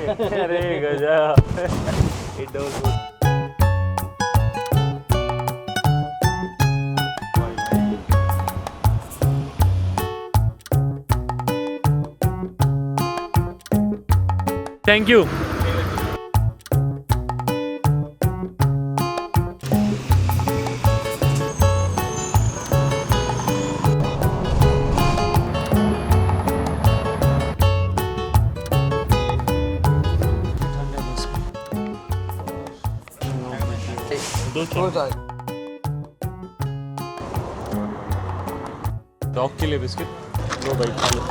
अरे गजब। It don't thank you. Dog के लिए बिस्किट लो भाई, खा लो।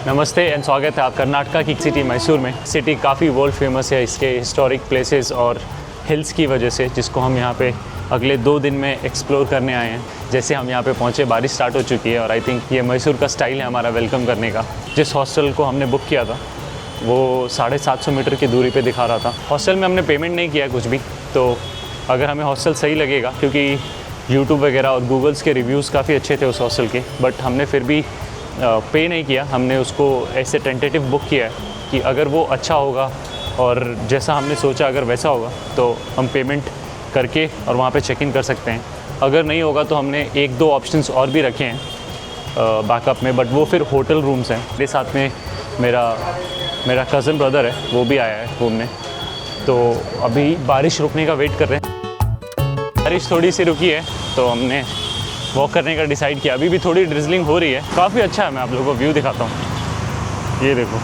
नमस्ते एंड स्वागत है आप कर्नाटका की सिटी मैसूर में। सिटी काफ़ी वर्ल्ड फेमस है इसके हिस्टोरिक प्लेसेस और हिल्स की वजह से, जिसको हम यहाँ पे अगले 2 दिन में एक्सप्लोर करने आए हैं। जैसे हम यहाँ पे पहुँचे बारिश स्टार्ट हो चुकी है और आई थिंक ये मैसूर का स्टाइल है हमारा वेलकम करने का। जिस हॉस्टल को हमने बुक किया था वो 750 मीटर की दूरी पे दिखा रहा था। हॉस्टल में हमने पेमेंट नहीं किया कुछ भी, तो अगर हमें हॉस्टल सही लगेगा, क्योंकि यूट्यूब वगैरह और गूगल्स के रिव्यूज़ काफ़ी अच्छे थे उस हॉस्टल के, बट हमने फिर भी पे नहीं किया। हमने उसको ऐसे टेंटेटिव बुक किया है कि अगर वो अच्छा होगा और जैसा हमने सोचा अगर वैसा होगा तो हम पेमेंट करके और वहाँ पे चेक इन कर सकते हैं। अगर नहीं होगा तो हमने 1-2 ऑप्शंस और भी रखे हैं बैकअप में, बट वो फिर होटल रूम्स हैं। मेरे साथ में मेरा कज़न ब्रदर है, वो भी आया है घूमने। तो अभी बारिश रुकने का वेट कर रहे हैं। बारिश थोड़ी सी रुकी है तो हमने वॉक करने का डिसाइड किया। अभी भी थोड़ी ड्रिजलिंग हो रही है, काफ़ी अच्छा है। मैं आप लोगों को व्यू दिखाता हूँ, ये देखो।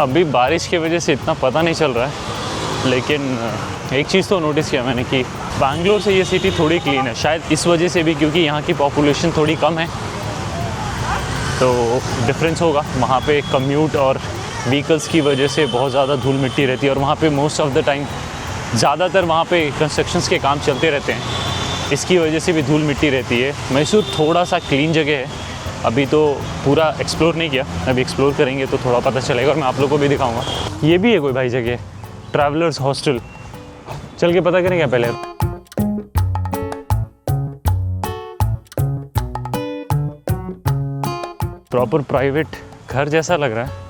अभी बारिश की वजह से इतना पता नहीं चल रहा है, लेकिन एक चीज़ तो नोटिस किया मैंने कि बैंगलोर से ये सिटी थोड़ी क्लीन है। शायद इस वजह से भी, क्योंकि यहाँ की पॉपुलेशन थोड़ी कम है, तो डिफरेंस होगा। वहाँ पे कम्यूट और व्हीकल्स की वजह से बहुत ज़्यादा धूल मिट्टी रहती है और वहाँ पे मोस्ट ऑफ द टाइम ज़्यादातर वहाँ पे कंस्ट्रक्शंस के काम चलते रहते हैं। इसकी वजह से भी धूल मिट्टी रहती है। मैसूर थोड़ा सा क्लीन जगह है। अभी तो पूरा एक्सप्लोर नहीं किया, अभी एक्सप्लोर करेंगे तो थोड़ा पता चलेगा और मैं आप लोगों को भी दिखाऊँगा। ये भी है कोई भाई जगह, ट्रैवलर्स हॉस्टल। चल के पता करेंगे पहले। प्रॉपर प्राइवेट घर जैसा लग रहा है।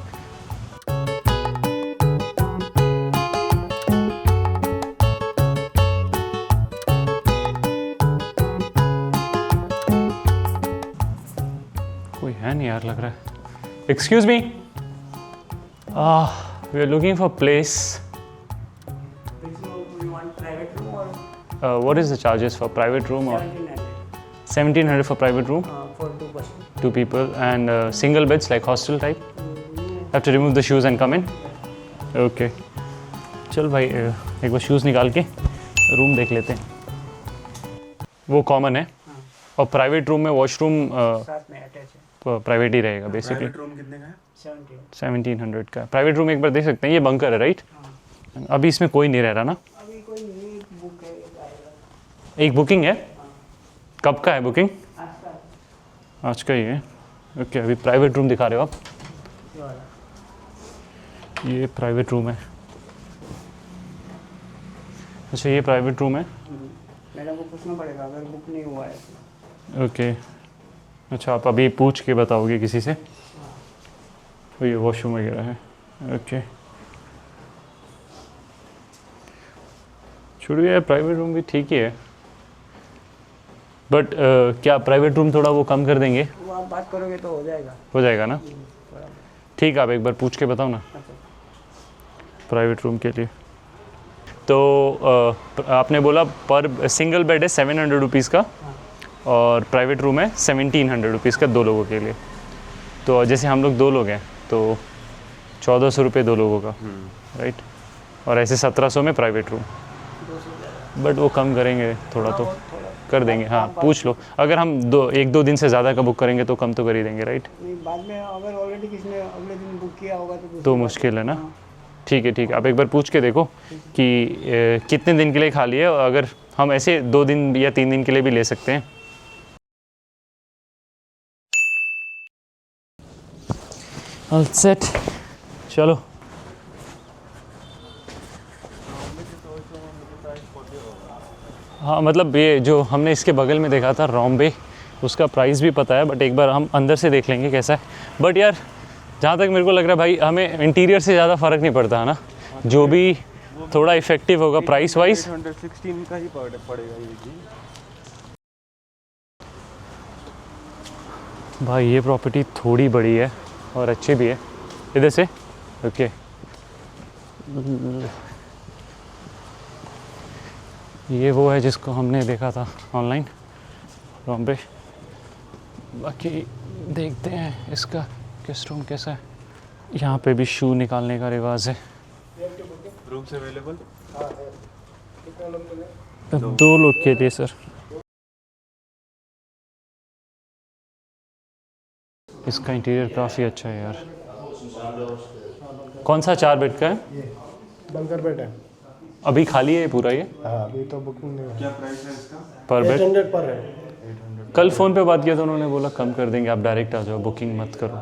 कोई है नहीं यार, लग रहा है। Excuse me, we are looking for place. What is the charges for private room? Or 1700 for private room? For 2 person. 2 people. And single beds like hostel type? Have to remove the shoes and come in? Okay. चल भाई एक बार shoes निकाल के room देख लेते हैं। वो common है और प्राइवेट रूम में वॉशरूम साथ में अटैच है। प्राइवेट ही रहेगा बेसिकली। प्राइवेट रूम कितने का है? 1700 का प्राइवेट रूम एक बार देख सकते हैं। ये बंकर है राइट? अभी इसमें कोई नहीं रह रहा ना? अभी कोई नहीं, बुक है, एक बुकिंग है। कब का है बुकिंग? आज आज का ही है। ओके, अभी प्राइवेट रूम दिखा रहे हो आप? ये वाला। ये प्राइवेट रूम है। अच्छा, ये प्राइवेट रूम है। मैडम को पूछना पड़ेगा अगर बुक नहीं हुआ है तो। ओके, अच्छा आप अभी पूछ के बताओगे किसी से? तो ये वॉशरूम वगैरह है। ओके, छोड़िए यार, प्राइवेट रूम भी ठीक ही है, बट क्या प्राइवेट रूम थोड़ा वो कम कर देंगे? वो आप बात करोगे तो हो जाएगा ना? ठीक है, आप एक बार पूछ के बताओ ना प्राइवेट रूम के लिए। तो आपने बोला पर सिंगल बेड है 700 रुपीज़ का और प्राइवेट रूम है 1700 रुपीज़ का 2 लोगों के लिए। तो जैसे हम लोग 2 लोग हैं तो 1400 रुपये 2 लोगों का, राइट? और ऐसे 1700 में प्राइवेट रूम, बट वो कम करेंगे थोड़ा तो कर देंगे। हाँ, पूछ लो। अगर हम 1-2 दिन से ज़्यादा का बुक करेंगे तो कम तो कर ही देंगे, राइट? नहीं, बाद में अगर ऑलरेडी किसी ने अगले दिन बुक किया होगा तो मुश्किल है ना? ठीक है, ठीक है, आप एक बार पूछ के देखो कि कितने दिन के लिए खाली है। और अगर हम ऐसे 2 दिन या 3 दिन के लिए भी ले सकते हैं। ऑल सेट, चलो। हाँ मतलब ये जो हमने इसके बगल में देखा था रॉम्बे, उसका प्राइस भी पता है, बट एक बार हम अंदर से देख लेंगे कैसा है। बट यार जहाँ तक मेरे को लग रहा है भाई, हमें इंटीरियर से ज़्यादा फ़र्क नहीं पड़ता है ना, जो भी थोड़ा इफेक्टिव होगा प्राइस वाइज। 816 का ही पड़ेगा ये जी। भाई ये प्रॉपर्टी थोड़ी बड़ी है और अच्छी भी है। इधर से ओके। ये वो है जिसको हमने देखा था ऑनलाइन रॉम्बे। बाकी देखते हैं इसका गेस्ट रूम कैसा है। यहाँ पे भी शू निकालने का रिवाज है। रूम्स अवेलेबल 2 लोग के लिए सर। इसका इंटीरियर काफ़ी अच्छा है यार। कौन सा 4 बेड का है? बंकर बेड है। अभी खाली है पूरा ये? हाँ अभी तो बुकिंग नहीं है। क्या प्राइस है इसका? पर बेड 800 पर है। 800 कल फ़ोन पे बात किया तो उन्होंने बोला कम कर देंगे, आप डायरेक्ट आ जाओ, बुकिंग मत करो।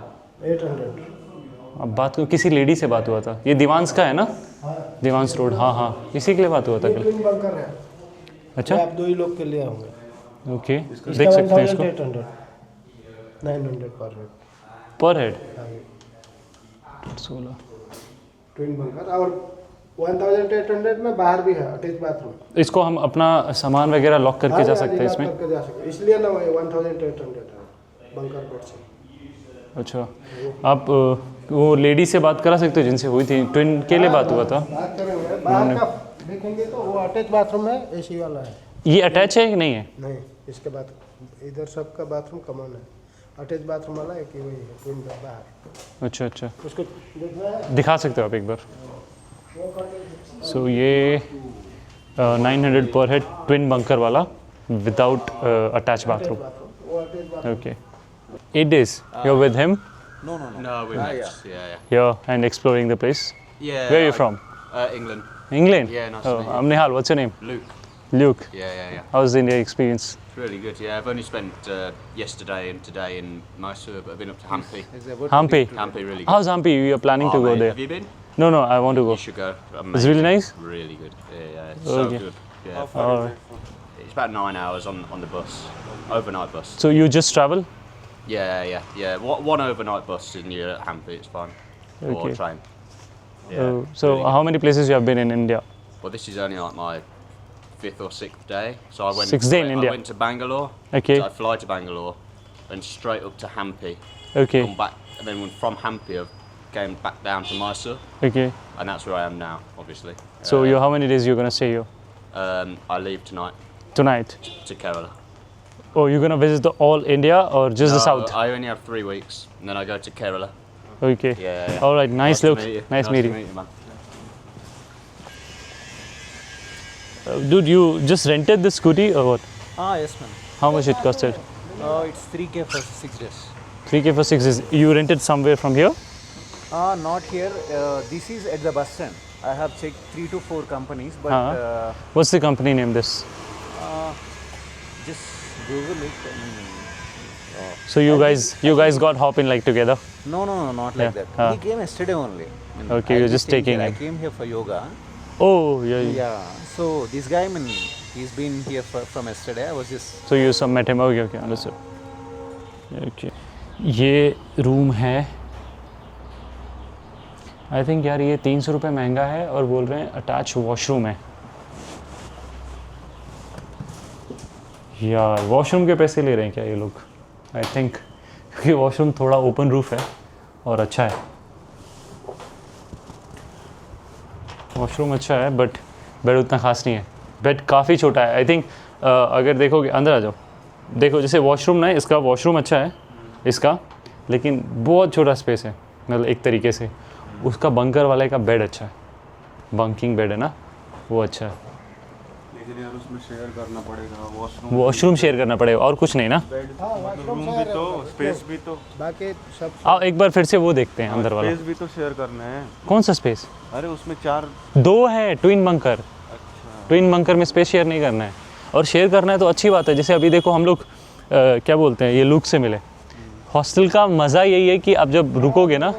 800। अब बात को किसी लेडी से बात हुआ था, ये दीवांस का है ना? दीवांस रोड, हाँ हाँ इसी के लिए बात हुआ था कल। ट्विन बंकर है। अच्छा ये आप 2 ही लोग के लिए होंगे। ओके, देख सकते हैं इसको। 800 900 पर है। पर हेड हाँ, 16। ट्विन बंकर और 1800 में बाहर भी है अटैच बाथरूम। इसको हम अपना सामान वगैरह लॉक करके जा सकते हैं इसमें? करके जा सकते हैं, इसलिए ना वो 1800 है बंकर बेड से। अच्छा, आप वो लेडी से बात करा सकते हो जिनसे हुई थी, ट्विन के लिए बात हुआ था? बात करेंगे। बाहर का देखेंगे तो वो अटैच बाथरूम है, एसी वाला है। ये अटैच है कि नहीं है? नहीं, इसके बाद इधर सबका बाथरूम कॉमन है। अटैच बाथरूम वाला है कि वही है ट्विन बेड बाहर। अच्छा अच्छा, उसको देखना है। दिखा सकते हो आप एक बार? सो ये 900 पर हेड ट्विन बंकर वाला विदाउट अटैच बाथरूम। वो attach bathroom. Okay. 8 days. You're with him? No, we're mates. Yeah. Yeah, and exploring the place. Yeah. Where are you from? England. England? Yeah, nice to Oh, meet you. I'm Nihal. What's your name? Luke. Luke. Yeah. How's the India experience? It's really good. Yeah, I've only spent yesterday and today in Mysore, but I've been up to Hampi. Hampi. Hampi, really good. How's Hampi? We are planning to go mate, there. Have you been? No, I want to go. You should go. It's really nice? Really good. Yeah. It's so Okay. good. Yeah. Alright. It's about 9 hours on the bus, overnight bus. So you just travel? Yeah. One overnight bus and you're at Hampi. It's fine. Or Okay. train. So really good. how many places you have been in India? Well, this is only like my 5th or 6th day. So I went. 6th day in India. I went to Bangalore. Okay. So I fly to Bangalore, went straight up to Hampi, Okay. come back, and then from Hampi I came back down to Mysore, Okay. and that's where I am now, obviously. So how many days you're gonna stay here? I leave tonight Tonight? to Kerala. Oh, you're gonna visit the all India or just the No, south? I only have 3 weeks, and then I go to Kerala. Okay. Yeah. All right. Nice, to Luke. meet you. Nice to meeting. meet you, man. Dude, you just rented this scooty or what? Yes, ma'am. How much it costed? It's 3K for 6 days. 3K for 6 days. You rented somewhere from here? Not here. This is at the bus stand. I have checked 3 to 4 companies, but What's the company name? This. just Google it. So you guys got hop in like together? No, not Yeah. like that. He came yesterday only. Okay, I you're just came taking here. him. I came here for yoga. Oh yeah. Yeah. So this guy, he's been here from yesterday. I was just. So you some met him? Okay, understood. Okay. ये room है। I think यार ये 300 रुपये महंगा है और बोल रहे हैं अटैच वॉशरूम है। यार वॉशरूम के पैसे ले रहे हैं क्या ये लोग? आई थिंक क्योंकि वॉशरूम थोड़ा ओपन रूफ है और अच्छा है। वॉशरूम अच्छा है बट बेड उतना खास नहीं है। बेड काफ़ी छोटा है। आई थिंक अगर देखोगे अंदर आ जाओ, देखो जैसे वॉशरूम ना है, इसका वॉशरूम अच्छा है इसका, लेकिन बहुत छोटा स्पेस है मतलब एक तरीके से। उसका बंकर वाले का बेड अच्छा है, बंकिंग बेड है ना, वो अच्छा है। लेकिन यार उसमें शेयर करना पड़ेगा वॉशरूम शेयर करना पड़ेगा और कुछ नहीं ना। रूम भी तो स्पेस भी तो बाकी सब आओ एक बार फिर से वो देखते हैं अंदर वाला। स्पेस भी तो शेयर करना है। कौन सा स्पेस? अरे उसमें 4 2 है ट्विन बंकर। अच्छा ट्विन बंकर में स्पेस शेयर नहीं करना है, और शेयर करना है तो अच्छी बात है। जैसे अभी देखो हम लोग क्या बोलते हैं, ये लुक से मिले। हॉस्टल का मज़ा यही है कि आप जब रुकोगे ना,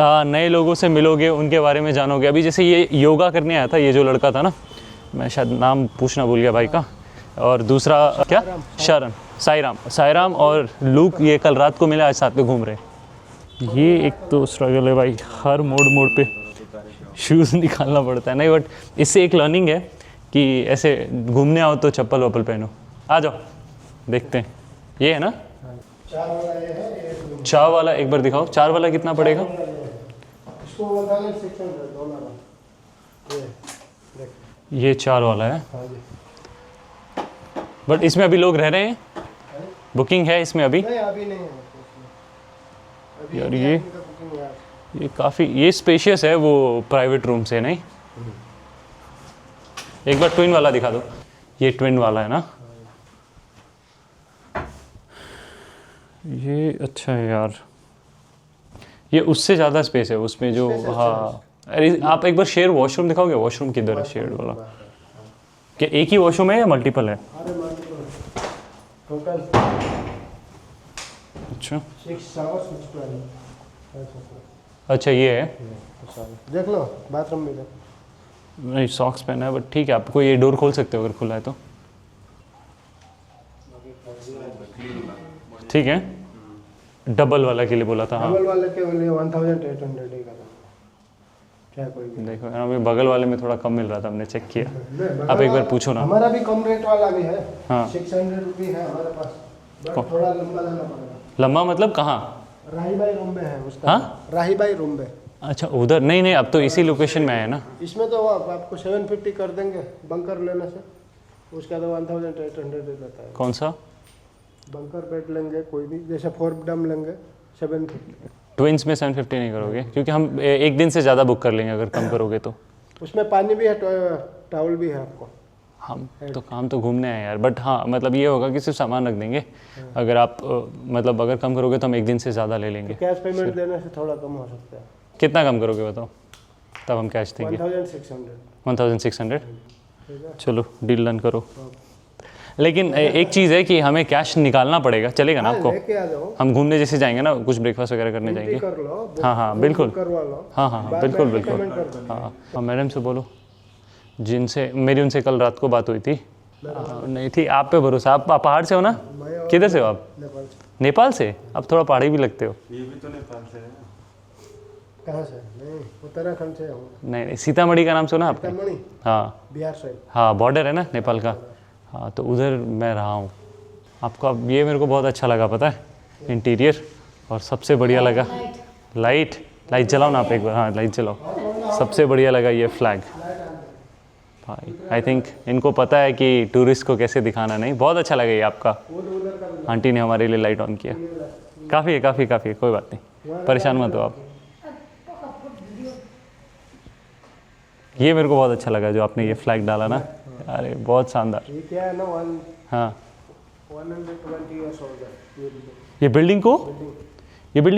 नए लोगों से मिलोगे, उनके बारे में जानोगे। अभी जैसे ये योगा करने आया था, ये जो लड़का था ना, मैं शायद नाम पूछना भूल गया भाई का, और दूसरा क्या शरण साईराम और लूक, ये कल रात को मिले, आज साथ में घूम रहे। ये एक तो स्ट्रगल है भाई, हर मोड़ पे शूज़ निकालना पड़ता है। नहीं बट इससे एक लर्निंग है कि ऐसे घूमने आओ तो चप्पल वप्पल पहनो। आ जाओ देखते हैं, ये है ना 4 वाला ये है, ये 4 वाला एक बार दिखाओ। 4 वाला कितना पड़ेगा? इसको 1600 $, ये देख। ये 4 वाला है, हाँ जी। बट इसमें अभी लोग रह रहे हैं, बुकिंग है इसमें अभी? नहीं अभी नहीं है अभी यार नहीं ये आदमी का booking है। ये काफ़ी ये स्पेशियस है, वो प्राइवेट रूम से नहीं। एक बार ट्विन वाला दिखा दो। ये ट्विन वाला है ना, ये अच्छा है यार, ये उससे ज़्यादा स्पेस है उसमें जो। हाँ अरे आप एक बार शेयर वॉशरूम दिखाओगे? वॉशरूम किधर है शेयर वाला? क्या एक ही वॉशरूम है या मल्टीपल है? अरे मल्टीपल टोटल अच्छा 6 hours 6 12 अच्छा ये है। देख लो बाथरूम में देख। नहीं सॉक्स पहना है बट ठीक है, आपको ये डोर खोल सकते हो अगर खुला है तो। ठीक है, डबल वाला के लिए बोला था। हाँ डबल वाले के लिए 1800 ही का था। क्या कोई भी देखो यार, हमें बगल वाले में थोड़ा कम मिल रहा था, हमने चेक किया। नहीं, आप एक बार पूछो ना। हमारा भी कम रेट वाला भी है। हाँ 600 रुपये है हमारे पास, बट थोड़ा लंबा लेना पड़ेगा। लंबा मतलब कहाँ? राहीबाई रूम में है उसका। हाँ राहीबाई रूम में। अच्छा उधर नहीं, अब तो इसी लोकेशन में है ना। इसमें तो आपको 750 कर देंगे बंकर लेने से, उसका तो 1800 रहता है। कौन सा? बंकर बेड लेंगे कोई भी, जैसे 4 डम लेंगे 750। ट्विंस में 750 नहीं करोगे? क्योंकि हम एक दिन से ज़्यादा बुक कर लेंगे अगर कम करोगे तो। उसमें पानी भी है, टॉवल भी है आपको। हम तो काम तो घूमने आए यार, बट हाँ मतलब ये होगा कि सिर्फ सामान रख देंगे। अगर आप मतलब अगर कम करोगे तो हम एक दिन से ज़्यादा ले लेंगे। कैश पेमेंट देने से थोड़ा कम हो सकता है। कितना कम करोगे बताओ, तब हम कैश देंगे। 1600। 1600। चलो डील डन करो। लेकिन एक चीज़ है कि हमें कैश निकालना पड़ेगा, चलेगा ना आपको? लेके आ जाओ, हम घूमने जैसे जाएंगे ना, कुछ ब्रेकफास्ट वगैरह करने जाएंगे। कर लो। हाँ बिल्कुल। करवा लो। हाँ बिल्कुल पेमेंट बिल्कुल। कर दो। हाँ मैडम से बोलो, जिनसे मेरी उनसे कल रात को बात हुई थी। नहीं थी, आप पे भरोसा। आप पहाड़ से हो ना? किधर से हो आप? नेपाल से। अब थोड़ा पहाड़ी भी लगते हो। ये भी तो नेपाल से है। कहाँ से? नहीं उत्तराखंड से हूँ। नहीं सीतामढ़ी का नाम सुना आपने? सीतामढ़ी हाँ बिहार साइड। हाँ बॉर्डर है ना नेपाल का। हाँ तो उधर मैं रहा हूँ। आपको अब ये मेरे को बहुत अच्छा लगा पता है, इंटीरियर। और सबसे बढ़िया लगा लाइट जलाओ ना आप एक बार। हाँ लाइट जलाओ। सबसे बढ़िया लगा ये फ्लैग भाई। आई थिंक इनको पता है कि टूरिस्ट को कैसे दिखाना। नहीं बहुत अच्छा लगा ये आपका। आंटी ने हमारे लिए लाइट ऑन किया। काफ़ी है कोई बात नहीं, परेशान मत हो आप। ये मेरे को बहुत अच्छा लगा जो आपने ये फ्लैग डाला ना। अरे बहुत शानदार। ये क्या है ना, हाँ 120 years old है ये बिल्डिंग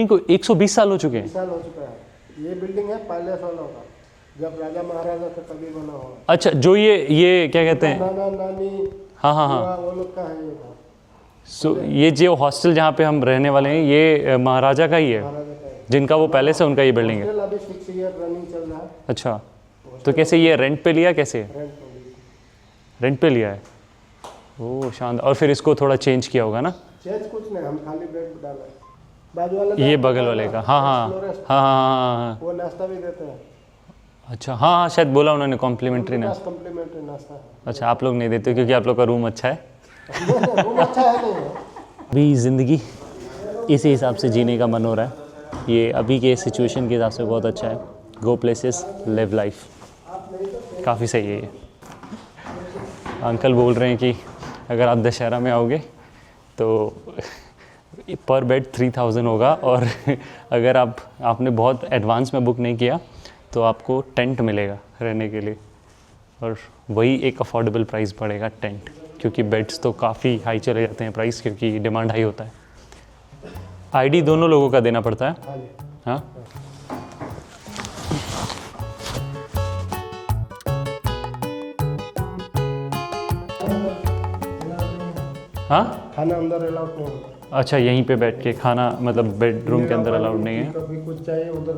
को 120 साल हो चुके हैं। साल हो चुका है। ये बिल्डिंग है पहले सालों का, जब राजा महाराजा थे तभी बना हुआ। अच्छा जो ये क्या कहते हैं? नाना नानी हाँ वो लोग का है ये घर। सो ये जो हॉस्टल जहाँ पे हम रहने वाले हैं ये महाराजा का ही है, महाराजा का है। जिनका वो पैलेस है उनका ये बिल्डिंग है। हॉस्टल अभी 6 year रनिंग चल रहा है। अच्छा तो कैसे ये रेंट पे लिया? कैसे रेंट पे लिया है? ओह शानदार। और फिर इसको थोड़ा चेंज किया होगा ना? चेंज कुछ नहीं, हम खाली बेड डाला है। बाजू वाला ये बगल वाले का। हाँ वो नाश्ता भी देते हैं। अच्छा हाँ शायद बोला उन्होंने कॉम्प्लीमेंट्री ना। कॉम्प्लीमेंट्री नाश्ता है। अच्छा आप लोग नहीं देते क्योंकि आप लोग का रूम अच्छा है। रूम अच्छा है नहीं है। अभी ज़िंदगी इसी हिसाब से जीने का मन हो रहा है। ये अभी के सिचुएशन के हिसाब से बहुत अच्छा है। गो प्लेसेस लिव लाइफ, काफ़ी सही है ये। अंकल बोल रहे हैं कि अगर आप दशहरा में आओगे तो पर बेड 3000 होगा, और अगर आपने बहुत एडवांस में बुक नहीं किया तो आपको टेंट मिलेगा रहने के लिए, और वही एक अफोर्डेबल प्राइस पड़ेगा टेंट, क्योंकि बेड्स तो काफ़ी हाई चले जाते हैं प्राइस, क्योंकि डिमांड हाई होता है। आईडी दोनों लोगों का देना पड़ता है। हाँ हाँ खाना अंदर अलाउड नहीं होता। अच्छा यहीं पे बैठ के खाना, मतलब बेडरूम के अंदर अलाउड नहीं है? कभी कुछ चाहिए उधर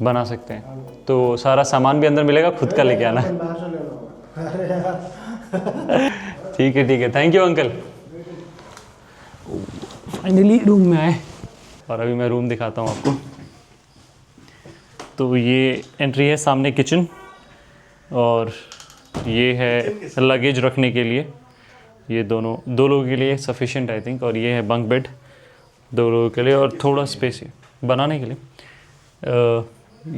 बना सकते हैं। तो सारा सामान भी अंदर मिलेगा, खुद का लेके आना है? बाहर से लेना होगा। अरे यार ठीक है, thank you uncle. Finally room में आए और अभी मैं रूम दिखाता हूँ आपको। तो ये एंट्री है, सामने किचन और ये है लगेज रखने के लिए। ये दो लोगों के लिए सफिशिएंट आई थिंक। और ये है बंक बेड 2 लोगों के लिए और थोड़ा स्पेस है बनाने के लिए।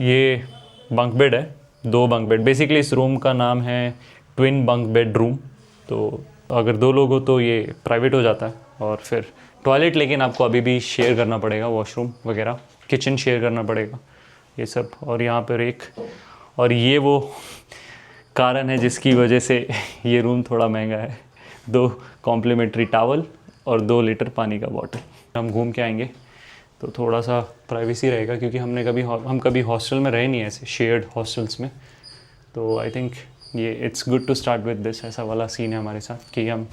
ये बंक बेड है, 2 बंक बेड। बेसिकली इस रूम का नाम है ट्विन बंक बेड रूम। तो अगर 2 लोग हो तो ये प्राइवेट हो जाता है। और फिर टॉयलेट लेकिन आपको अभी भी शेयर करना पड़ेगा, वॉशरूम वगैरह, किचन शेयर करना पड़ेगा, ये सब। और यहाँ पर एक, और ये वो कारण है जिसकी वजह से ये रूम थोड़ा महंगा है। 2 कॉम्प्लीमेंट्री टॉवल और 2 लीटर पानी का बॉटल। हम घूम के आएंगे तो थोड़ा सा प्राइवेसी रहेगा, क्योंकि हम कभी हॉस्टल में रहे नहीं ऐसे शेयर्ड हॉस्टल्स में। तो आई थिंक ये it's good to start with this. ऐसा वाला सीन है हमारे साथ कि हम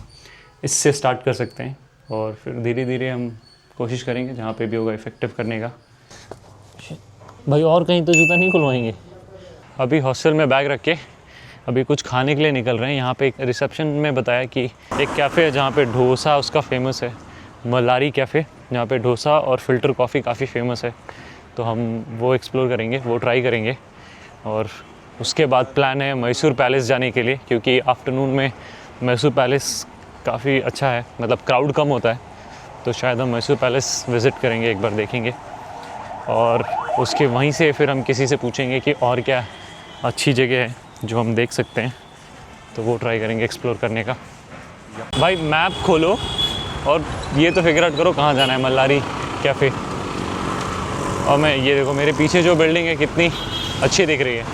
इससे स्टार्ट कर सकते हैं और फिर धीरे धीरे हम कोशिश करेंगे जहाँ पे भी होगा इफ़ेक्टिव करने का। भाई और कहीं तो जूता नहीं खुलवाएंगे। अभी हॉस्टल में बैग रख के अभी कुछ खाने के लिए निकल रहे हैं। यहाँ पे एक रिसेप्शन में बताया कि एक कैफ़े है जहाँ पे डोसा उसका फेमस है, मल्लारी कैफ़े, जहाँ पे डोसा और फ़िल्टर कॉफ़ी काफ़ी फेमस है। तो हम वो एक्सप्लोर करेंगे, वो ट्राई करेंगे। और उसके बाद प्लान है मैसूर पैलेस जाने के लिए, क्योंकि आफ्टरनून में मैसूर पैलेस काफ़ी अच्छा है, मतलब क्राउड कम होता है। तो शायद हम मैसूर पैलेस विज़िट करेंगे, एक बार देखेंगे। और उसके वहीं से फिर हम किसी से पूछेंगे कि और क्या अच्छी जगह है जो हम देख सकते हैं, तो वो ट्राई करेंगे एक्सप्लोर करने का। भाई मैप खोलो और ये तो फिगर आउट करो कहाँ जाना है, मल्लारी कैफ़े। और मैं ये देखो मेरे पीछे जो बिल्डिंग है कितनी अच्छी दिख रही है,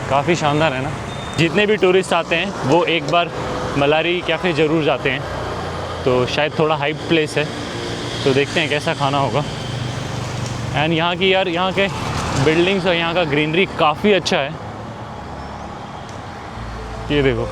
काफ़ी शानदार है ना। जितने भी टूरिस्ट आते हैं वो एक बार मल्लारी कैफ़े ज़रूर जाते हैं। तो शायद थोड़ा हाइप प्लेस है, तो देखते हैं कैसा खाना होगा। एंड यहाँ की यार, यहाँ के बिल्डिंग्स और यहाँ का ग्रीनरी काफ़ी अच्छा है। ये देखो,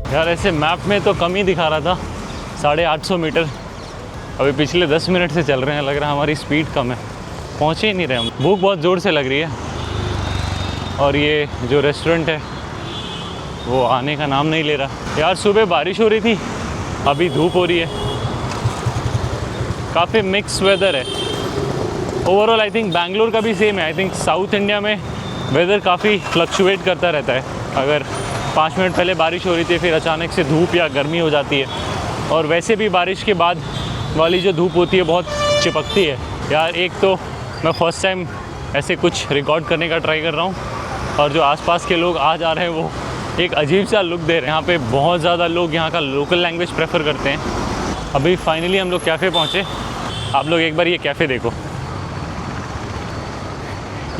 यार ऐसे मैप में तो कम ही दिखा रहा था, 850 मीटर। अभी पिछले 10 मिनट से चल रहे हैं, लग रहा है हमारी स्पीड कम है, पहुँचे ही नहीं रहे हम। भूख बहुत ज़ोर से लग रही है। और ये जो रेस्टोरेंट है वो आने का नाम नहीं ले रहा। यार सुबह बारिश हो रही थी, अभी धूप हो रही है, काफ़ी मिक्स वेदर है। ओवरऑल आई थिंक बैंगलोर का भी सेम है। आई थिंक साउथ इंडिया में वेदर काफ़ी फ्लक्चुएट करता रहता है। अगर 5 मिनट पहले बारिश हो रही थी, फिर अचानक से धूप या गर्मी हो जाती है। और वैसे भी बारिश के बाद वाली जो धूप होती है बहुत चिपकती है। यार एक तो मैं फ़र्स्ट टाइम ऐसे कुछ रिकॉर्ड करने का ट्राई कर रहा हूँ, और जो आसपास के लोग आ जा रहे हैं वो एक अजीब सा लुक दे रहे हैं। यहाँ पे बहुत ज़्यादा लोग यहाँ का लोकल लैंग्वेज प्रेफर करते हैं। अभी फाइनली हम लोग कैफ़े पहुँचे। आप लोग एक बार ये कैफ़े देखो,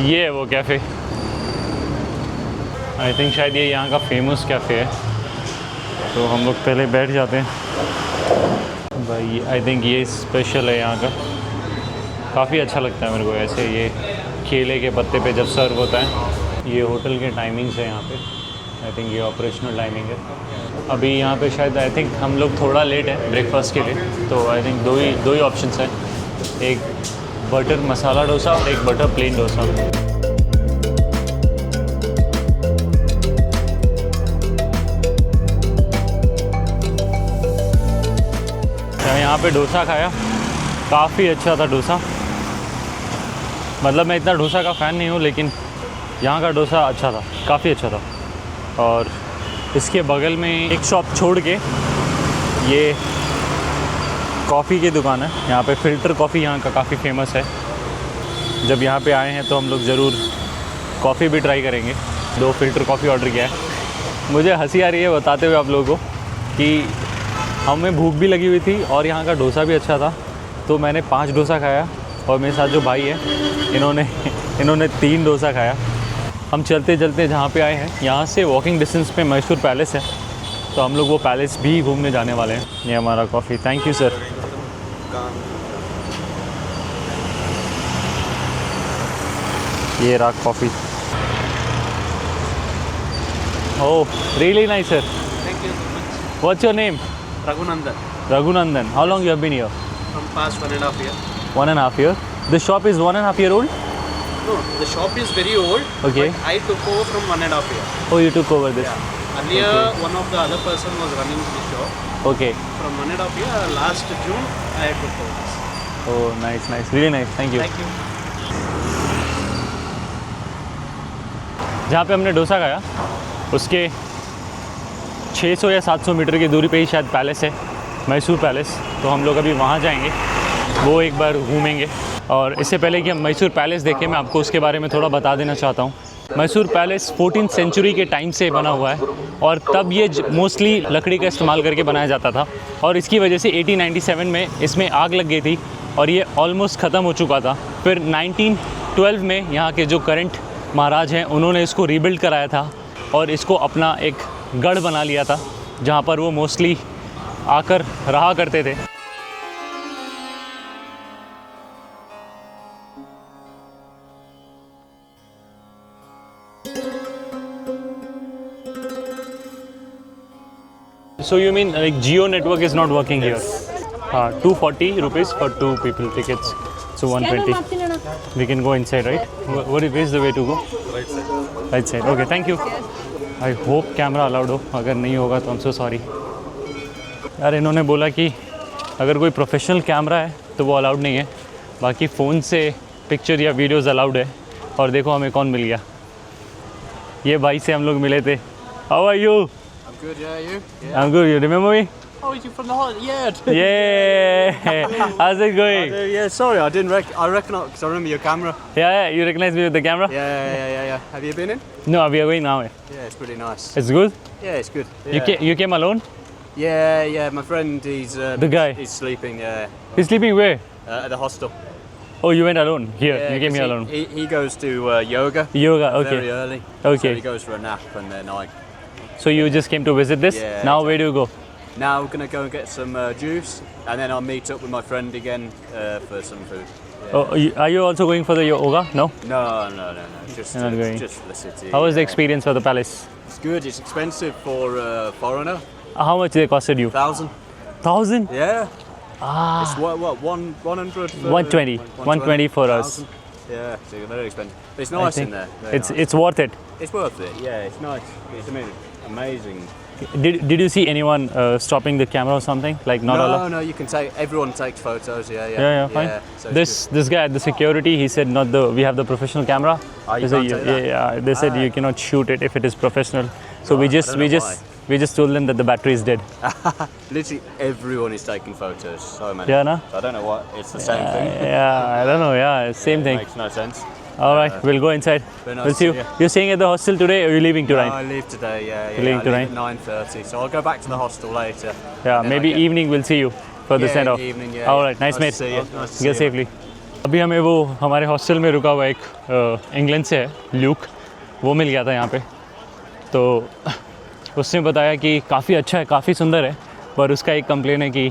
ये है वो कैफ़े। आई थिंक शायद ये यहाँ का फेमस कैफ़े है। तो हम लोग पहले बैठ जाते हैं। भाई आई थिंक ये स्पेशल है यहाँ का, काफ़ी अच्छा लगता है मेरे को ऐसे ये केले के पत्ते पे जब सर्व होता है। ये होटल के टाइमिंग्स है यहाँ पे। आई थिंक ये ऑपरेशनल टाइमिंग है। अभी यहाँ पे शायद आई थिंक हम लोग थोड़ा लेट है ब्रेकफास्ट के लिए। तो आई थिंक दो ही ऑप्शंस हैं, एक बटर मसाला डोसा और एक बटर प्लेन डोसा। यहाँ पे डोसा खाया, काफ़ी अच्छा था डोसा। मतलब मैं इतना डोसा का फ़ैन नहीं हूँ, लेकिन यहाँ का डोसा अच्छा था, काफ़ी अच्छा था। और इसके बगल में एक शॉप छोड़ के ये कॉफ़ी की दुकान है। यहाँ पे फ़िल्टर कॉफ़ी यहाँ का काफ़ी फेमस है। जब यहाँ पे आए हैं तो हम लोग ज़रूर कॉफ़ी भी ट्राई करेंगे। 2 फ़िल्टर कॉफ़ी ऑर्डर किया है। मुझे हंसी आ रही है बताते हुए आप लोगों को कि हमें भूख भी लगी हुई थी और यहाँ का डोसा भी अच्छा था। तो मैंने 5 डोसा खाया और मेरे साथ जो भाई है इन्होंने 3 डोसा खाया। हम चलते चलते जहाँ पे आए हैं, यहाँ से वॉकिंग डिस्टेंस पे मैसूर पैलेस है। तो हम लोग वो पैलेस भी घूमने जाने वाले हैं। ये हमारा कॉफ़ी, थैंक यू सर। ये रहा coffee. Oh really nice sir. Thank you. What's your name? Raghunandan. Raghunandan. How long you have been here? From past 1.5 years. 1.5 year. The shop is 1.5 year old? No, the shop is very old. Okay. But I took over from 1.5 years. Oh, you took over this. Earlier, one of the other person was running the shop. Okay. From 1.5 years, last June, I took over this. Oh, nice, nice. Really nice. Thank you. Thank you. जहाँ पे हमने डोसा खाया उसके 600 या 700 metre की दूरी पे ही शायद पैलेस है, मैसूर पैलेस। तो हम लोग अभी वहाँ जाएंगे, वो एक बार घूमेंगे। और इससे पहले कि हम मैसूर पैलेस देखें, मैं आपको उसके बारे में थोड़ा बता देना चाहता हूँ। मैसूर पैलेस 14th सेंचुरी के टाइम से बना हुआ है और तब ये मोस्टली लकड़ी का इस्तेमाल करके बनाया जाता था और इसकी वजह से 1897 में इसमें आग लग गई थी और ये ऑलमोस्ट ख़त्म हो चुका था। फिर 1912 में यहाँ के जो करंट महाराज हैं उन्होंने इसको रीबिल्ड कराया था और इसको अपना एक गढ़ बना लिया था जहाँ पर वो मोस्टली आकर रहा करते थे। So you mean like Jio network is not working here? 240 rupees for 2 people tickets. So 120. We can go inside, right? What is the way to go? Right side. Right side. Okay, thank you. I hope camera allowed हो, अगर नहीं होगा तो I'm so sorry. यार इन्होंने बोला कि अगर कोई प्रोफेशनल कैमरा है तो वो अलाउड नहीं है, बाकी फ़ोन से पिक्चर या वीडियोज़ अलाउड है। और देखो हमें कौन मिल गया, ये भाई से हम लोग मिले थे। How are you? I'm good, yeah, you? I'm good. You remember me? Oh, you from the holiday? Yeah. Yeah. How's it going? Yeah, sorry, I didn't I recognize, because I remember your camera. Yeah, you recognize me with the camera? Yeah. Have you been in? No, we are going now. Yeah, it's pretty nice. It's good. Yeah, it's good. You came alone? Yeah, my friend, he's... The guy? He's sleeping, yeah, He's sleeping where? at the hostel. Oh, you went alone here. Yeah, You came 'cause here alone. He goes to yoga. Yoga. Very Okay. early. Okay. So he goes for a nap and then So you just came to visit this? Yeah, Now where do you go? Now we're going to go and get some juice and then I'll meet up with my friend again for some food. Yeah. Oh, are you also going for the yoga? No? No. Just, You're not going. just for the city. How was the yeah. experience for the palace? It's good. It's expensive for a foreigner. How much they costed you? 1,000. 1,000? Yeah. Ah. It's what 100. 120. 120 for us. 1,000. Yeah, it's very expensive. But it's I nice think in there. Very it's nice. it's worth it. It's worth it. Yeah, it's nice. It's amazing. Did you see anyone stopping the camera or something? Like not allowed? No. You can take. Everyone takes photos. Yeah. Yeah, fine. So it's This guy at the security, he said we have the professional camera. Oh, you They said, can't take that? yeah. They said you cannot shoot it if it is professional. So we I just don't know we just told them that the battery is dead. good. Literally everyone is taking photos. So many. Yeah, no? So I don't know what. It's the same thing. Yeah, I don't know. Yeah, same thing. Makes no sense. All right, we'll go inside. Very nice We'll see you. to see you. You're staying at the hostel today, or are you leaving No, tonight? I leave today. Yeah. You're leaving I leave tonight? at 9:30. So I'll go back to the hostel later. Yeah, and then maybe I get- evening we'll see you for the Yeah, send in off. the evening, yeah, All yeah. right, nice Nice mate. to see you. Nice to Get see you. safely. अभी हमें वो हमारे hostel में रुका हुआ एक England से है, ल्यूक, वो मिल गया था यहाँ पे। तो उसने बताया कि काफ़ी अच्छा है, काफ़ी सुंदर है, पर उसका एक कंप्लेन है कि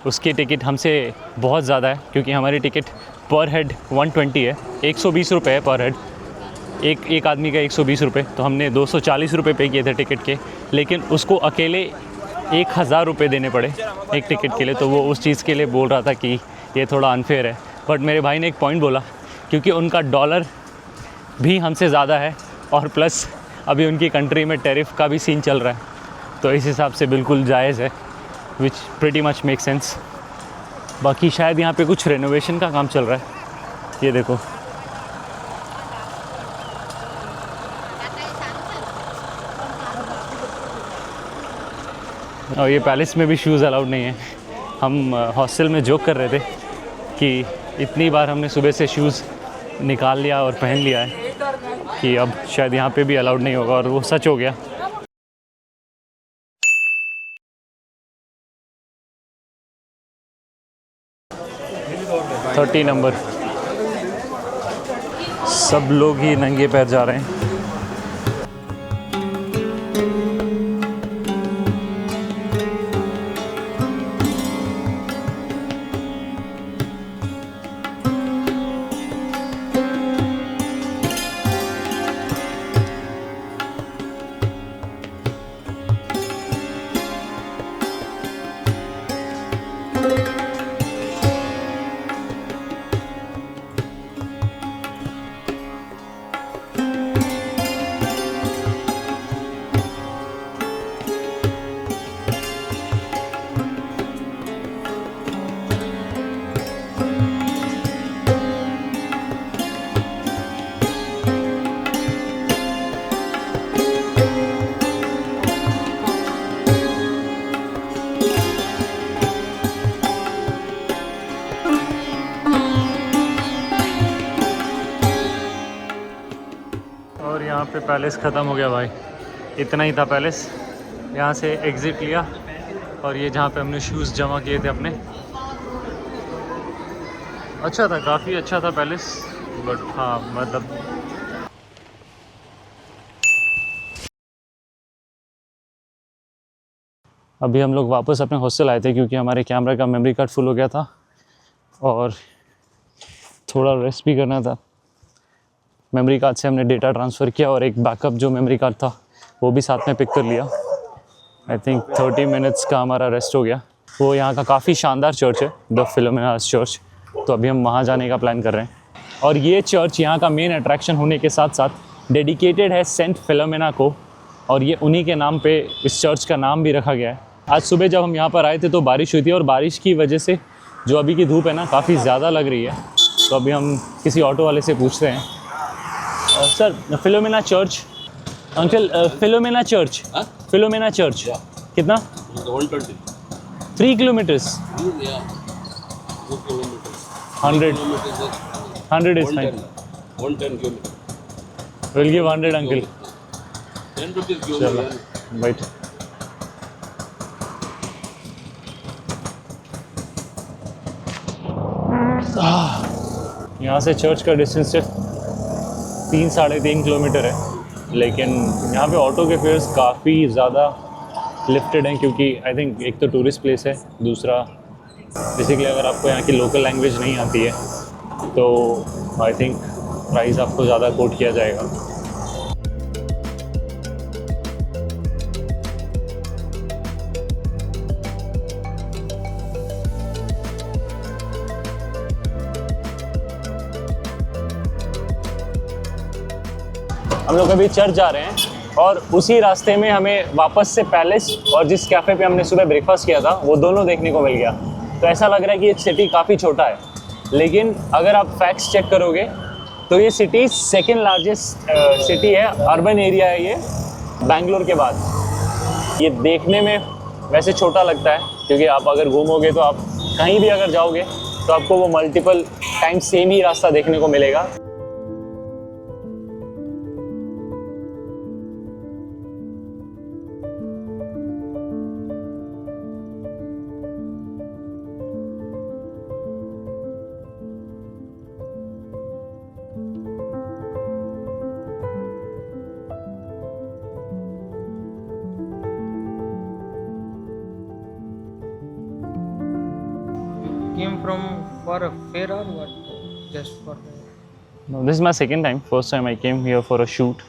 उसकी टिकट हमसे बहुत ज़्यादा है, क्योंकि हमारी टिकट पर हेड 120 है, 120 रुपये है पर हेड, एक आदमी का 120 रुपये। तो हमने 240 रुपये पे किए थे टिकट के, लेकिन उसको अकेले 1,000 रुपये देने पड़े एक टिकट के लिए। तो वो उस चीज़ के लिए बोल रहा था कि ये थोड़ा अनफेयर है। बट मेरे भाई ने एक पॉइंट बोला, क्योंकि उनका डॉलर भी हमसे ज़्यादा है और प्लस अभी उनकी कंट्री में टैरिफ का भी सीन चल रहा है, तो इस हिसाब से बिल्कुल जायज़ है, विच प्रीटी मच मेक सेंस। बाकी शायद यहाँ पे कुछ रेनोवेशन का काम चल रहा है, ये देखो। और ये पैलेस में भी शूज़ अलाउड नहीं है। हम हॉस्टल में जोक कर रहे थे कि इतनी बार हमने सुबह से शूज़ निकाल लिया और पहन लिया है कि अब शायद यहाँ पे भी अलाउड नहीं होगा, और वो सच हो गया। थर्टी नंबर, सब लोग ही नंगे पैर जा रहे हैं। यहाँ पे पैलेस ख़त्म हो गया भाई, इतना ही था पैलेस। यहाँ से एग्ज़िट लिया और ये जहाँ पे हमने शूज़ जमा किए थे अपने। अच्छा था, काफ़ी अच्छा था पैलेस, बट हाँ मतलब अभी हम लोग वापस अपने हॉस्टल आए थे क्योंकि हमारे कैमरा का मेमोरी कार्ड फुल हो गया था और थोड़ा रेस्ट भी करना था। मेमोरी कार्ड से हमने डेटा ट्रांसफ़र किया और एक बैकअप जो मेमोरी कार्ड था वो भी साथ में पिक कर लिया। आई थिंक 30 मिनट्स का हमारा रेस्ट हो गया। वो यहाँ का काफ़ी शानदार चर्च है, द फिलोमेनास चर्च, तो अभी हम वहाँ जाने का प्लान कर रहे हैं। और ये चर्च यहाँ का मेन अट्रैक्शन होने के साथ साथ डेडिकेटेड है सेंट फिलोमेना को, और ये उन्हीं के नाम पे इस चर्च का नाम भी रखा गया है। आज सुबह जब हम यहाँ पर आए थे तो बारिश हुई थी और बारिश की वजह से जो अभी की धूप है ना काफ़ी ज़्यादा लग रही है। तो अभी हम किसी ऑटो वाले से पूछते हैं, sir Philomena church uncle, Philomena church, Philomena church कितना? 3 kilometres. 100 is fine. 110 kilometers. We'll give 100 uncle. 10 rupees give चलो me. बैठ। यहाँ से चर्च का डिस्टेंस सिर्फ 3-3.5 किलोमीटर है, लेकिन यहाँ पे ऑटो के फेयर्स काफ़ी ज़्यादा लिफ्टेड हैं क्योंकि आई थिंक एक तो टूरिस्ट प्लेस है, दूसरा बेसिकली अगर आपको यहाँ की लोकल लैंग्वेज नहीं आती है तो आई थिंक प्राइस आपको ज़्यादा कोट किया जाएगा। हम लोग अभी चर्च जा रहे हैं और उसी रास्ते में हमें वापस से पैलेस और जिस कैफ़े पे हमने सुबह ब्रेकफास्ट किया था वो दोनों देखने को मिल गया। तो ऐसा लग रहा है कि ये सिटी काफ़ी छोटा है, लेकिन अगर आप फैक्ट्स चेक करोगे तो ये सिटी सेकेंड लार्जेस्ट सिटी है, अर्बन एरिया है ये बैंगलोर के बाद। ये देखने में वैसे छोटा लगता है क्योंकि आप अगर घूमोगे तो आप कहीं भी अगर जाओगे तो आपको वो मल्टीपल टाइम सेम ही रास्ता देखने को मिलेगा। Came from for a fair or what? Just for the No, this is my second time. First time I came here for a shoot,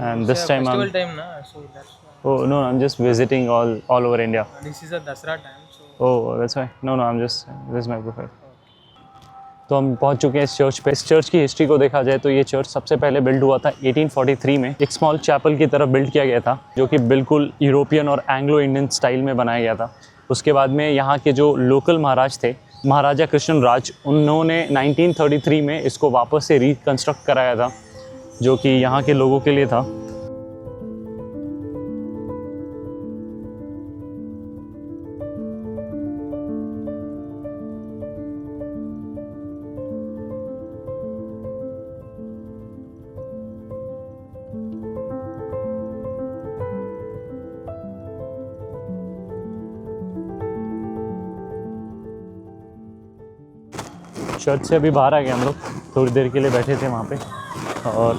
and this time I'm. festival time, na? So that's why. Oh no, I'm just visiting all over India. This is a Dasra time, so. Oh, that's why. No, I'm just. This is my profile. तो हम पहुंच चुके हैं इस church पे। इस church की history को देखा जाए तो ये चर्च सबसे पहले बिल्ड हुआ था 1843 में, एक स्मॉल चैपल की तरफ बिल्ड किया गया था जो कि बिल्कुल यूरोपियन और एंग्लो इंडियन स्टाइल में बनाया गया था। उसके बाद में यहाँ के जो लोकल महाराज थे, महाराजा कृष्णराज, उन्होंने 1933 में इसको वापस से रिकंस्ट्रक्ट कराया था जो कि यहाँ के लोगों के लिए था। चर्च से अभी बाहर आ गए हम लोग, थोड़ी देर के लिए बैठे थे वहाँ पे, और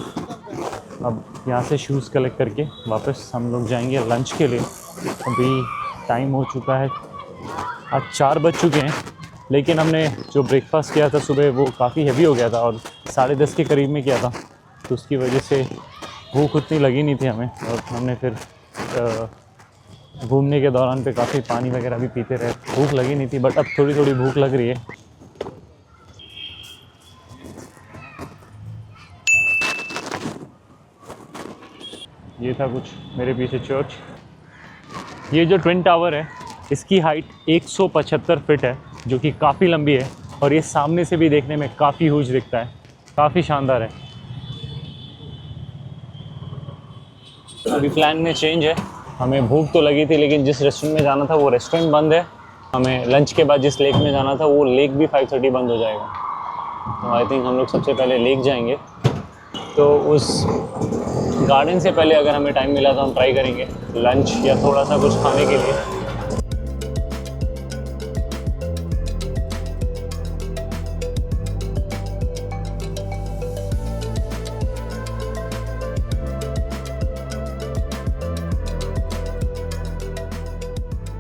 अब यहाँ से शूज़ कलेक्ट करके वापस हम लोग जाएंगे लंच के लिए। अभी टाइम हो चुका है, आज 4 बज चुके हैं, लेकिन हमने जो ब्रेकफास्ट किया था सुबह वो काफ़ी हेवी हो गया था और 10:30 के करीब में किया था, तो उसकी वजह से भूख उतनी लगी नहीं थी हमें, और हमने फिर घूमने के दौरान पे काफ़ी पानी वगैरह भी पीते रहे। भूख लगी नहीं थी, बट अब थोड़ी थोड़ी भूख लग रही है। ये था कुछ मेरे पीछे चर्च। ये जो ट्विन टावर है इसकी हाइट 175 फीट है जो कि काफ़ी लंबी है, और ये सामने से भी देखने में काफ़ी ह्यूज दिखता है, काफ़ी शानदार है। अभी प्लान में चेंज है, हमें भूख तो लगी थी लेकिन जिस रेस्टोरेंट में जाना था वो रेस्टोरेंट बंद है। हमें लंच के बाद जिस लेक में जाना था वो लेक भी 5:30 बंद हो जाएगा, तो आई थिंक हम लोग सबसे पहले लेक जाएंगे तो उस गार्डन से पहले अगर हमें टाइम मिला तो हम ट्राई करेंगे लंच या थोड़ा सा कुछ खाने के लिए।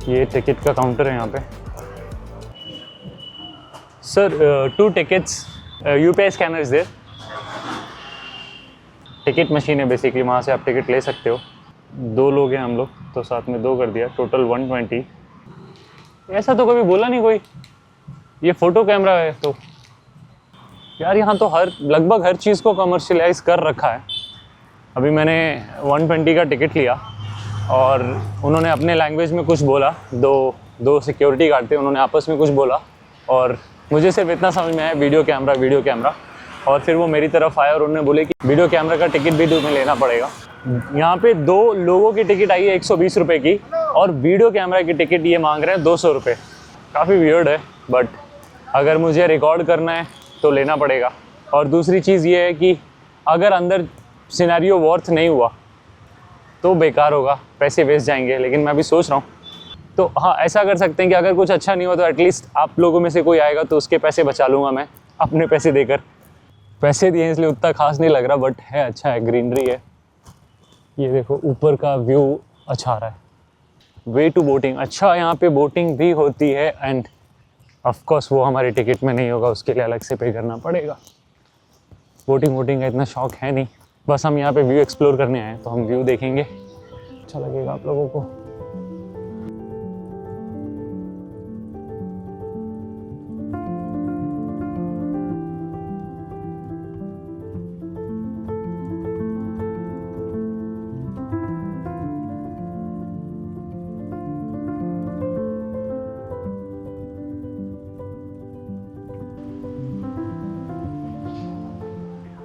ये टिकट का काउंटर है यहाँ पे। Sir 2 tickets, UPI scanner is there. Ticket machine है बेसिकली, वहाँ से आप टिकट ले सकते हो। 2 लोग हैं हम लोग, तो साथ में 2 कर दिया, टोटल 120। ऐसा तो कभी बोला नहीं कोई। ये फ़ोटो कैमरा है तो यार यहाँ तो लगभग हर चीज़ को कमर्शियलाइज कर रखा है। अभी मैंने 120 का टिकट लिया और उन्होंने अपने लैंग्वेज में कुछ बोला। दो सिक्योरिटी गार्ड थे, उन्होंने आपस में कुछ बोला और मुझे सिर्फ इतना समझ में आया वीडियो कैमरा। और फिर वो मेरी तरफ आया और उन्होंने बोले कि वीडियो कैमरा का टिकट भी तुम्हें लेना पड़ेगा। यहाँ पे 2 लोगों की टिकट आई है 120 रुपये की और वीडियो कैमरा की टिकट ये मांग रहे हैं 200 रुपये। काफ़ी वियर्ड है, बट अगर मुझे रिकॉर्ड करना है तो लेना पड़ेगा। और दूसरी चीज़ ये है कि अगर अंदर सिनेरियो वर्थ नहीं हुआ तो बेकार होगा, पैसे वेस्ट जाएंगे। लेकिन मैं अभी सोच रहा हूँ, तो हाँ ऐसा कर सकते हैं कि अगर कुछ अच्छा नहीं हुआ तो एटलीस्ट आप लोगों में से कोई आएगा तो उसके पैसे बचा लूँगा मैं अपने पैसे देकर। पैसे दिए इसलिए उतना खास नहीं लग रहा, बट है अच्छा है, ग्रीनरी है। ये देखो ऊपर का व्यू अच्छा आ रहा है। वे टू बोटिंग, अच्छा यहाँ पे बोटिंग भी होती है एंड ऑफ कोर्स वो हमारे टिकट में नहीं होगा, उसके लिए अलग से पे करना पड़ेगा। बोटिंग का इतना शौक है नहीं, बस हम यहाँ पे व्यू एक्सप्लोर करने आए हैं तो हम व्यू देखेंगे, अच्छा लगेगा आप लोगों को।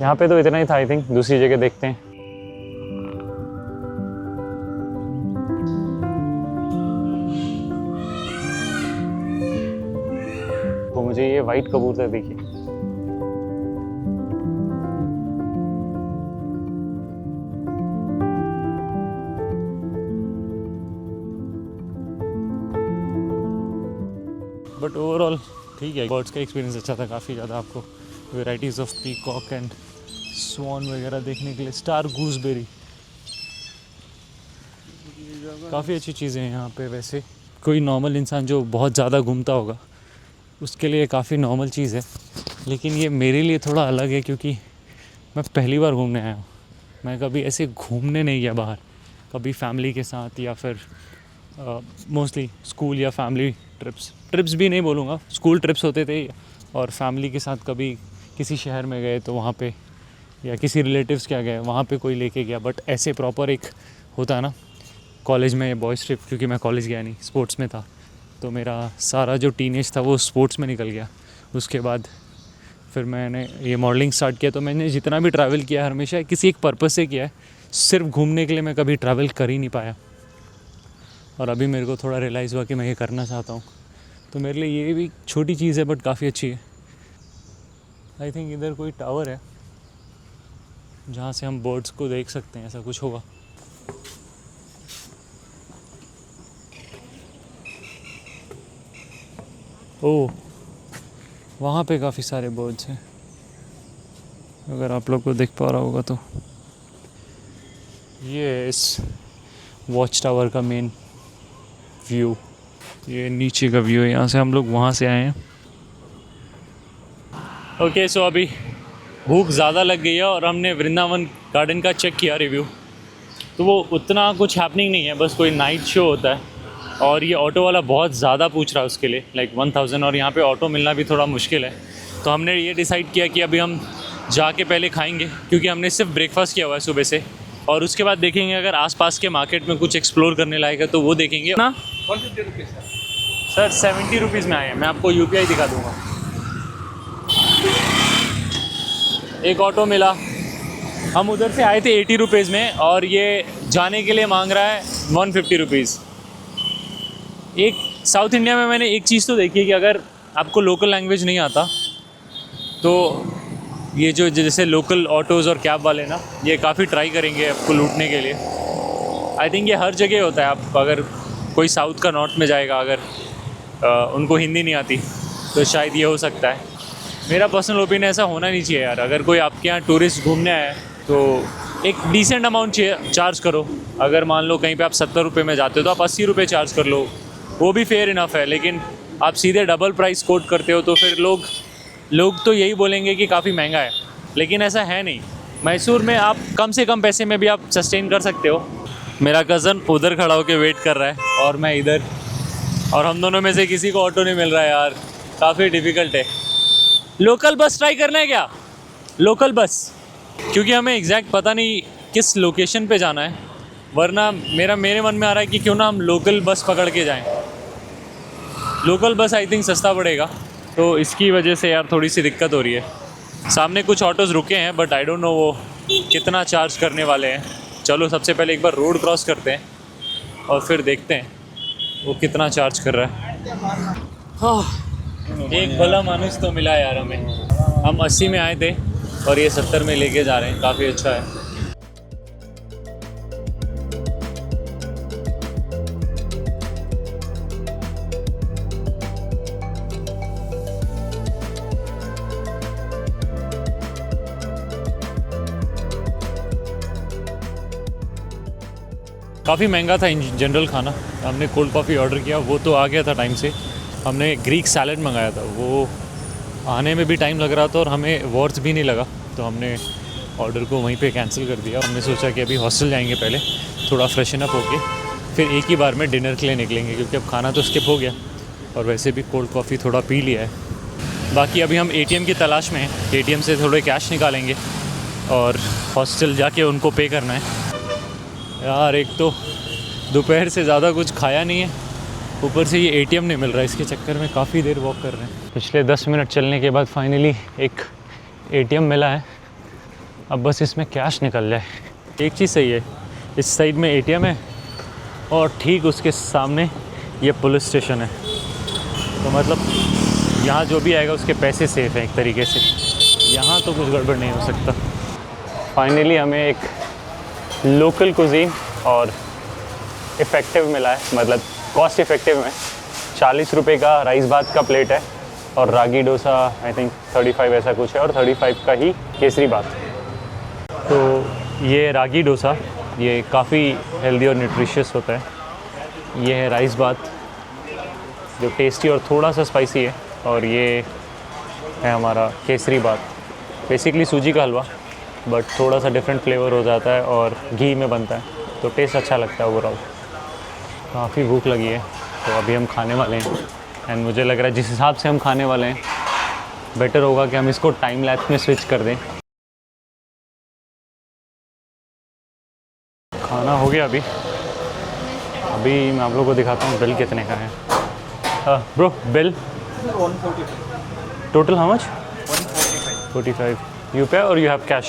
यहाँ पे तो इतना ही था, आई थिंक दूसरी जगह देखते हैं। तो मुझे ये वाइट कबूतर देखिए, बट ओवरऑल ठीक है। बर्ड्स का एक्सपीरियंस अच्छा था, काफ़ी ज़्यादा आपको वेराइटीज़ ऑफ पीकॉक एंड स्वान वगैरह देखने के लिए। स्टार गूसबेरी, काफ़ी अच्छी चीज़ें हैं यहाँ पे। वैसे कोई नॉर्मल इंसान जो बहुत ज़्यादा घूमता होगा उसके लिए काफ़ी नॉर्मल चीज़ है, लेकिन ये मेरे लिए थोड़ा अलग है क्योंकि मैं पहली बार घूमने आया हूँ। मैं कभी ऐसे घूमने नहीं गया बाहर, कभी फैमिली के साथ या फिर मोस्टली स्कूल या फैमिली ट्रिप्स भी नहीं बोलूँगा, स्कूल ट्रिप्स होते थे और फैमिली के साथ कभी किसी शहर में गए तो वहाँ पे, या किसी रिलेटिव्स क्या गए वहाँ पे कोई लेके गया। बट ऐसे प्रॉपर एक होता है ना कॉलेज में बॉयज़ ट्रिप, क्योंकि मैं कॉलेज गया नहीं, स्पोर्ट्स में था, तो मेरा सारा जो टीनेज था वो स्पोर्ट्स में निकल गया। उसके बाद फिर मैंने ये मॉडलिंग स्टार्ट किया, तो मैंने जितना भी ट्रैवल किया हमेशा किसी एक पर्पस से किया है, सिर्फ घूमने के लिए मैं कभी ट्रैवल कर ही नहीं पाया। और अभी मेरे को थोड़ा रियलाइज़ हुआ कि मैं ये करना चाहता हूँ, तो मेरे लिए ये भी छोटी चीज़ है बट काफ़ी अच्छी है। आई थिंक इधर कोई टावर है जहाँ से हम बर्ड्स को देख सकते हैं, ऐसा कुछ होगा। ओह, वहाँ पे काफ़ी सारे बर्ड्स हैं, अगर आप लोग को दिख पा रहा होगा तो। ये इस वॉच टावर का मेन व्यू, ये नीचे का व्यू है, यहाँ से हम लोग वहाँ से आए हैं। ओके, सो अभी भूख ज़्यादा लग गई है और हमने वृंदावन गार्डन का चेक किया रिव्यू, तो वो उतना कुछ हैपनिंग नहीं है, बस कोई नाइट शो होता है। और ये ऑटो वाला बहुत ज़्यादा पूछ रहा है उसके लिए, लाइक 1000, और यहाँ पे ऑटो मिलना भी थोड़ा मुश्किल है। तो हमने ये डिसाइड किया कि अभी हम जाके पहले खाएंगे, क्योंकि हमने सिर्फ ब्रेकफास्ट किया हुआ है सुबह से, और उसके बाद देखेंगे अगर आसपास के मार्केट में कुछ एक्सप्लोर करने लायक है तो वो देखेंगे ना। 150 रुपीज़ सर 70 रुपीज़ में आए हैं, मैं आपको UPI दिखा दूँगा। एक ऑटो मिला, हम उधर से आए थे 80 रुपीज़ में, और ये जाने के लिए मांग रहा है 150 रुपीज़। एक साउथ इंडिया में मैंने एक चीज़ तो देखी है कि अगर आपको लोकल लैंग्वेज नहीं आता तो ये जो जैसे लोकल ऑटोज़ और कैब वाले ना, ये काफ़ी ट्राई करेंगे आपको लूटने के लिए। आई थिंक ये हर जगह होता है। आप अगर कोई साउथ का नॉर्थ में जाएगा, अगर उनको हिंदी नहीं आती तो शायद ये हो सकता है। मेरा पर्सनल ओपिनियन ऐसा होना नहीं चाहिए यार। अगर कोई आपके यहाँ टूरिस्ट घूमने आया है तो एक डिसेंट अमाउंट चार्ज करो। अगर मान लो कहीं पे आप 70 रुपये में जाते हो तो आप 80 रुपये चार्ज कर लो, वो भी फेयर इनफ है। लेकिन आप सीधे डबल प्राइस कोट करते हो तो फिर लोग तो यही बोलेंगे कि काफ़ी महंगा है, लेकिन ऐसा है नहीं। मैसूर में आप कम से कम पैसे में भी आप सस्टेन कर सकते हो। मेरा कज़न उधर खड़ा होकर वेट कर रहा है और मैं इधर, और हम दोनों में से किसी को ऑटो नहीं मिल रहा है यार। काफ़ी डिफ़िकल्ट है। लोकल बस ट्राई करना है क्या? लोकल बस, क्योंकि हमें एग्जैक्ट पता नहीं किस लोकेशन पे जाना है, वरना मेरे मन में आ रहा है कि क्यों ना हम लोकल बस पकड़ के जाएं। लोकल बस आई थिंक सस्ता पड़ेगा, तो इसकी वजह से यार थोड़ी सी दिक्कत हो रही है। सामने कुछ ऑटोज़ रुके हैं बट आई डोंट नो वो कितना चार्ज करने वाले हैं। चलो सबसे पहले एक बार रोड क्रॉस करते हैं और फिर देखते हैं वो कितना चार्ज कर रहा है। हाँ, एक भला मानुस तो मिला यार हमें। हम 80 में आए थे और ये 70 में लेके जा रहे हैं। काफ़ी अच्छा है। काफ़ी महंगा था इन जनरल खाना। हमने कोल्ड कॉफ़ी ऑर्डर किया, वो तो आ गया था टाइम से। हमने ग्रीक सैलड मंगाया था, वो आने में भी टाइम लग रहा था और हमें वर्थ भी नहीं लगा, तो हमने ऑर्डर को वहीं पे कैंसिल कर दिया। हमने सोचा कि अभी हॉस्टल जाएंगे, पहले थोड़ा फ्रेशन अप होके फिर एक ही बार में डिनर के लिए निकलेंगे, क्योंकि अब खाना तो स्किप हो गया और वैसे भी कोल्ड कॉफ़ी थोड़ा पी लिया है। बाकी अभी हम ATM की तलाश में हैं। ATM से थोड़े कैश निकालेंगे और हॉस्टल जाके उनको पे करना है। यार एक तो दोपहर से ज़्यादा कुछ खाया नहीं है, ऊपर से ये ATM नहीं मिल रहा है, इसके चक्कर में काफ़ी देर वॉक कर रहे हैं। पिछले 10 मिनट चलने के बाद फाइनली एक ATM मिला है। अब बस इसमें कैश निकल जाए। एक चीज़ सही है, इस साइड में ATM है और ठीक उसके सामने ये पुलिस स्टेशन है, तो मतलब यहाँ जो भी आएगा उसके पैसे सेफ हैं एक तरीके से। यहाँ तो कुछ गड़बड़ नहीं हो सकता। फाइनली हमें एक लोकल कुजीन और इफ़ेक्टिव मिला है, मतलब कॉस्ट इफ़ेक्टिव में 40 रुपये का राइस भात का प्लेट है और रागी डोसा आई थिंक 35 ऐसा कुछ है, और 35 का ही केसरी भात। तो ये रागी डोसा ये काफ़ी हेल्दी और न्यूट्रिशियस होता है। ये है राइस भात जो टेस्टी और थोड़ा सा स्पाइसी है, और ये है हमारा केसरी भात, बेसिकली सूजी का हलवा बट थोड़ा सा डिफरेंट फ्लेवर हो जाता है और घी में बनता है, तो टेस्ट अच्छा लगता है ओवरऑल। काफ़ी भूख लगी है, तो अभी हम खाने वाले हैं। एंड मुझे लग रहा है जिस हिसाब से हम खाने वाले हैं बेटर होगा कि हम इसको टाइम लैप्स में स्विच कर दें। खाना हो गया अभी मैं आप लोगों को दिखाता हूँ बिल कितने का है। Bro bill 145 total how much? 145 You pay or you have cash?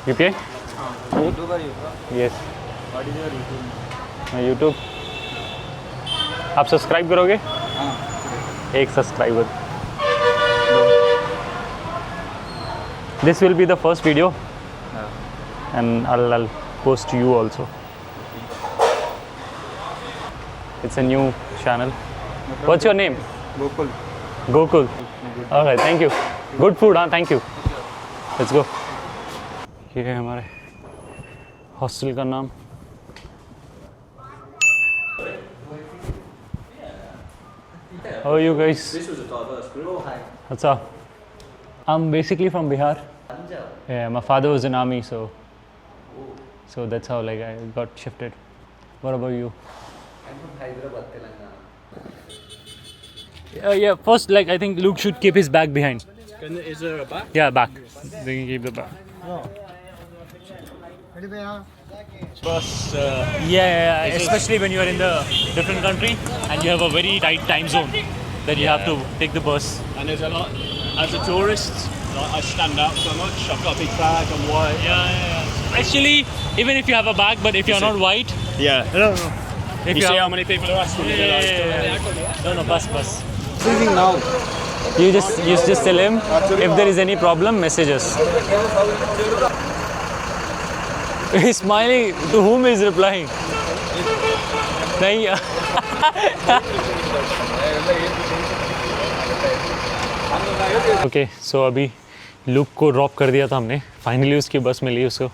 You pay? Yes. What is your YouTube? मैं YouTube। आप सब्सक्राइब करोगे? हाँ। एक subscriber. This will be the first video, and I'll post you also. It's a new channel. What's your name? Gokul. Gokul. Okay, thank you. Good food, हाँ, thank you. Let's go. ये है हमारे hostel का नाम। How are you guys? This was a diverse group. What's up? I'm basically from Bihar. Yeah, my father was in army, so that's how like I got shifted. What about you? I'm from Hyderabad, Telangana. Yeah, first like I think Luke should keep his bag behind. Is there a back? Yeah, back. They can keep the bag. Bus, Yeah, especially when you are in the different country and you have a very tight time zone, then you have to take the bus. and there's a lot. As a tourist, like, I stand out so much. I've got a big bag, I'm white. Yeah. Actually, even if you have a bag, but if you're not white, Yeah. if You see are- how many people are asking me? No, bus. Leaving now. You just tell him if there is any problem, message us. He's smiling. To whom he is replying? नहीं. Okay so अभी look को drop कर दिया था हमने, finally उसकी बस मिली उसको.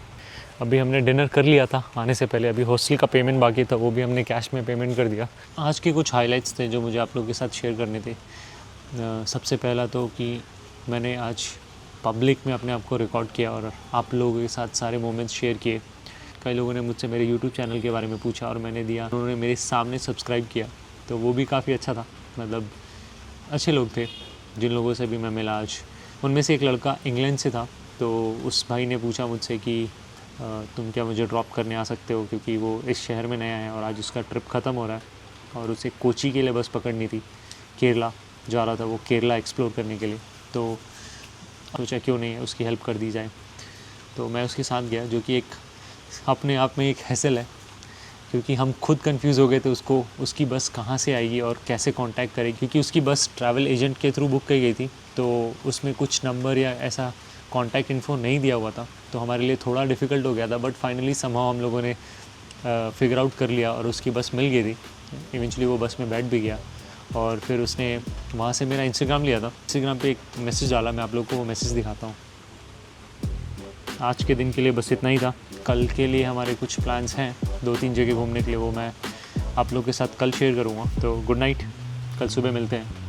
अभी हमने डिनर कर लिया था आने से पहले. अभी हॉस्टल का पेमेंट बाकी था, वो भी हमने कैश में पेमेंट कर दिया. आज के कुछ हाइलाइट्स थे जो मुझे आप लोगों के साथ शेयर करने थे. सबसे पहला तो कि मैंने आज पब्लिक में अपने आप को रिकॉर्ड किया और आप लोगों के साथ सारे मोमेंट्स शेयर किए. कई लोगों ने मुझसे मेरे यूट्यूब चैनल के बारे में पूछा और मैंने दिया. उन्होंने मेरे सामने सब्सक्राइब किया, तो वो भी काफ़ी अच्छा था. मतलब अच्छे लोग थे जिन लोगों से भी मैं मिला आज. उनमें से एक लड़का इंग्लैंड से था, तो उस भाई ने पूछा मुझसे कि तुम क्या मुझे ड्रॉप करने आ सकते हो, क्योंकि वो इस शहर में नया है और आज उसका ट्रिप ख़त्म हो रहा है और उसे कोची के लिए बस पकड़नी थी. केरला जा रहा था वो, केरला एक्सप्लोर करने के लिए. तो सोचा क्यों नहीं उसकी हेल्प कर दी जाए. तो मैं उसके साथ गया, जो कि एक अपने आप में एक हैसल है, क्योंकि हम खुद कंफ्यूज हो गए थे उसको उसकी बस कहाँ से आएगी और कैसे कांटेक्ट करेगी, क्योंकि उसकी बस ट्रैवल एजेंट के थ्रू बुक की गई थी. तो उसमें कुछ नंबर या ऐसा कांटेक्ट इन्फो नहीं दिया हुआ था, तो हमारे लिए थोड़ा डिफ़िकल्ट हो गया था. बट फाइनली समहाउ हम लोगों ने फिगर आउट कर लिया और उसकी बस मिल गई थी. इवेंचुअली वो बस में बैठ भी गया और फिर उसने वहाँ से मेरा इंस्टाग्राम लिया था. इंस्टाग्राम पे एक मैसेज डाला, मैं आप लोग को वो मैसेज दिखाता हूँ. आज के दिन के लिए बस इतना ही था. कल के लिए हमारे कुछ प्लान्स हैं 2-3 जगह घूमने के लिए, वो मैं आप लोग के साथ कल शेयर करूँगा. तो गुड नाइट, कल सुबह मिलते हैं.